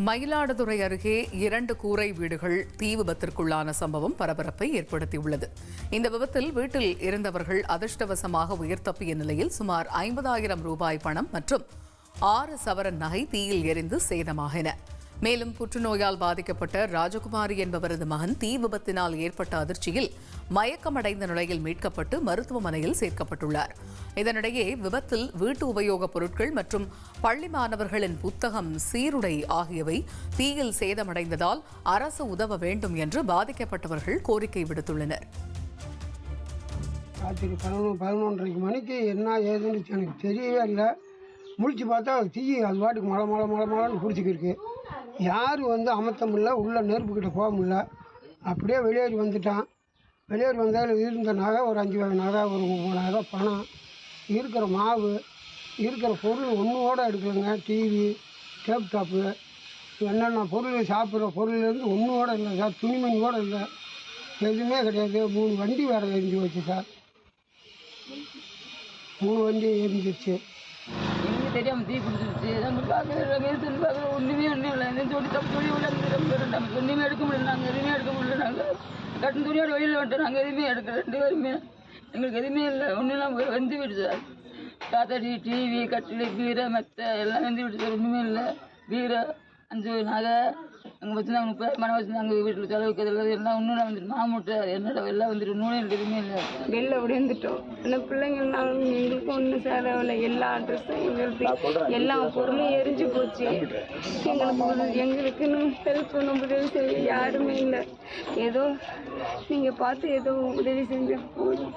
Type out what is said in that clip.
மயிலாடுதுறை அருகே 2 கூரை வீடுகள் தீ விபத்திற்குள்ளான சம்பவம் பரபரப்பை ஏற்படுத்தியுள்ளது. இந்த விபத்தில் வீட்டில் இருந்தவர்கள் அதிர்ஷ்டவசமாக உயிர் தப்பிய நிலையில் சுமார் 50,000 ரூபாய் பணம் மற்றும் 6 சவரன் நகை தீயில் எரிந்து சேதமாகின. மேலும் புற்றுநோயால் பாதிக்கப்பட்ட ராஜகுமாரி என்பவரது மகன் தீ விபத்தினால் ஏற்பட்ட அதிர்ச்சியில் மயக்கமடைந்த நிலையில் மீட்கப்பட்டு மருத்துவமனையில் சேர்க்கப்பட்டுள்ளார். இதனிடையே விபத்தில் வீட்டு உபயோகப் பொருட்கள் மற்றும் பள்ளி மாணவர்களின் புத்தகம், சீருடை ஆகியவை தீயில் சேதமடைந்ததால் அரசு உதவ வேண்டும் என்று பாதிக்கப்பட்டவர்கள் கோரிக்கை விடுத்துள்ளனர். ராத்திரி 11:30 மணிக்கு என்ன ஏதுன்னு எனக்கு தெரியவே இல்லை. முடிச்சு பார்த்தா தீ அது பாட்டுக்கு மழை பிடிச்சிக்கிருக்கு. யாரும் அமர்த்த முடியல, உள்ள நெருப்புக்கிட்ட போக முடியல. அப்படியே வெளியேறி வந்துட்டான். வெளியேறி வந்தால் இருந்த நகை ஒரு 5 வகை நகை, ஒரு 30,000 பணம், இருக்கிற மாவு, இருக்கிற பொருள் ஒன்றோட எடுக்கலைங்க. டிவி, லேப்டாப்பு, என்னென்ன பொருள், சாப்பிட்ற பொருள்லேருந்து ஒன்றோட இல்லை சார். துணிமணி கூட இல்லை, எதுவுமே கிடையாது. 3 வண்டி வேறு எரிஞ்சு வச்சு சார். 3 வண்டி எரிஞ்சிருச்சு. எங்களுக்கு தெரியாமல் தீ பிடிச்சிருச்சு. நாங்கள் பார்க்குற ஒன்றுமே இல்லை. சொல்லி தப்பு சொல்லி நாங்கள் ஒன்றுமே எடுக்க முடியல. நாங்கள் எதுவுமே எடுக்க முடியல. நாங்கள் கட்டன் துணியோட வெளியில் வந்துட்டோம். நாங்கள் எதுவுமே எடுக்கல. 2 பேருமே எங்களுக்கு எதுவுமே இல்லை. ஒன்றுலாம் வெந்து விடுச்சு சார். காத்தாடி, டிவி, கட்டில், பீரை, மெத்தை எல்லாம் வெந்து விடுச்சு சார். ஒன்றுமே இல்லை. பீரை, 5 நகை அங்கே வச்சுருந்தாங்க. 30 மனை வச்சுருந்தாங்க. வீட்டில் செலவுக்கு எல்லாம் எல்லாம் ஒன்றும் வந்துட்டு மாமூட்டை என்னோட எல்லாம் வந்துட்டு நூலே எதுவுமே இல்லை. வெளில விழுந்துட்டோம். அந்த பிள்ளைங்கள்னாலும் எங்களுக்கு ஒன்றும் சேரவில்லை. எல்லா அட்ரஸும் எங்களுக்கு எல்லா பொருளும் எரிஞ்சு போச்சு. எங்களுக்குன்னு ஹெல்ப் பண்ண உதவி செய்ய யாருமே இல்லை. ஏதோ நீங்கள் பார்த்து ஏதோ உதவி செஞ்ச போதும்.